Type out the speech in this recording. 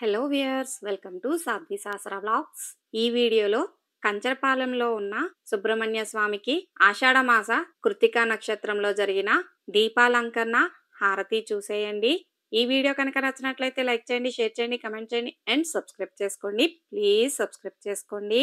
Hello viewers, welcome to సాధ్వి శాస్త్ర vlogs. ఈ వీడియోలో కంచరపాలెంలో ఉన్న సుబ్రహ్మణ్య స్వామికి ఆషాఢమాస కృత్తికా నక్షత్రంలో జరిగిన దీపాలంకరణ హారతి చూసేయండి. ఈ వీడియో కనుక నచ్చినట్లయితే లైక్ చేయండి, షేర్ చేయండి, కమెంట్ చేయండి అండ్ సబ్స్క్రైబ్ చేసుకోండి. ప్లీజ్ సబ్స్క్రైబ్ చేసుకోండి.